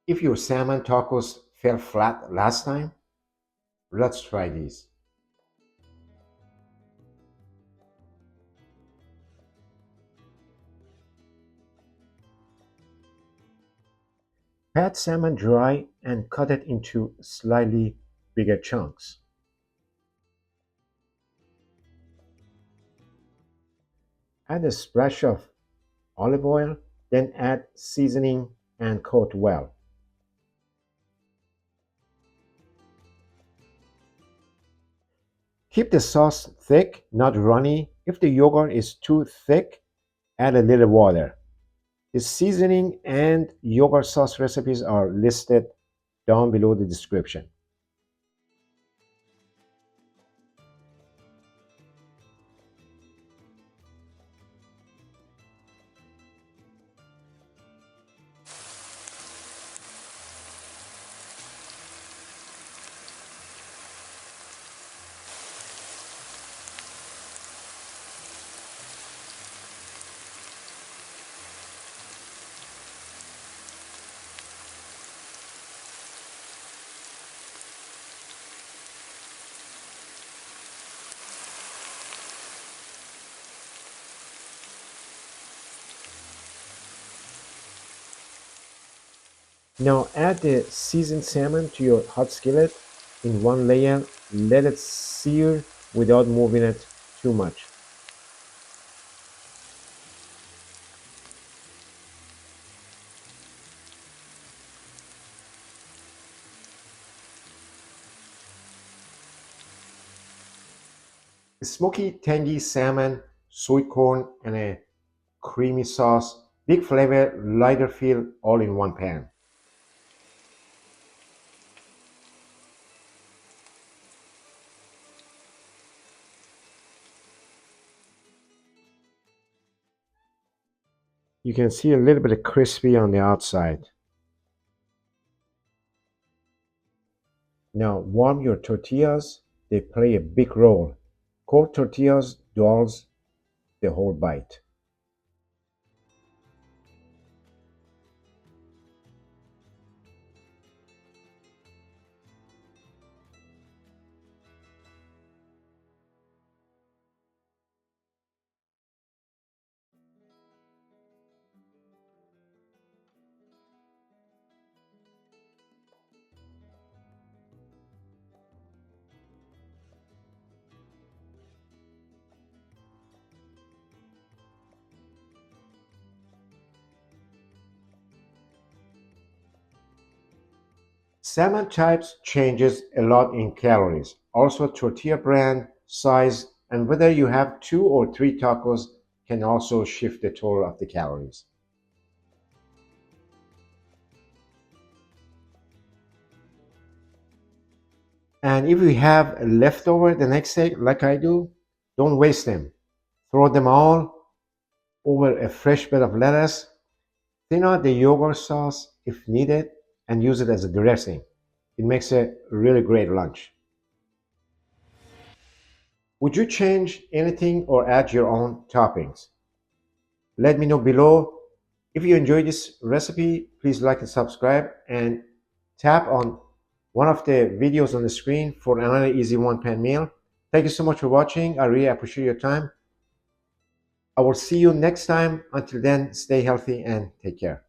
If your salmon tacos fell flat last time, let's try these. Pat salmon dry and cut it into slightly bigger chunks. Add a splash of olive oil, then add seasoning and coat well. Keep the sauce thick, not runny. If the yogurt is too thick, add a little water. The seasoning and yogurt sauce recipes are listed down below the description. Now add the seasoned salmon to your hot skillet in one layer. Let it sear without moving it too much. Smoky, tangy salmon, sweet corn, and a creamy sauce. Big flavor, lighter feel, all in one pan. You can see a little bit of crispy on the outside. Now warm your tortillas. They play a big role. Cold tortillas dulls the whole bite. Salmon types changes a lot in calories. Also tortilla brand, size, and whether you have 2 or 3 tacos can also shift the total of the calories. And if you have leftover the next day, like I do, don't waste them. Throw them all over a fresh bed of lettuce. Thin out the yogurt sauce if needed and use it as a dressing. It makes a really great lunch. Would you change anything or add your own toppings? Let me know below. If you enjoyed this recipe, please like and subscribe and tap on one of the videos on the screen for another easy one-pan meal. Thank you so much for watching. I really appreciate your time. I will see you next time. Until then, stay healthy and take care.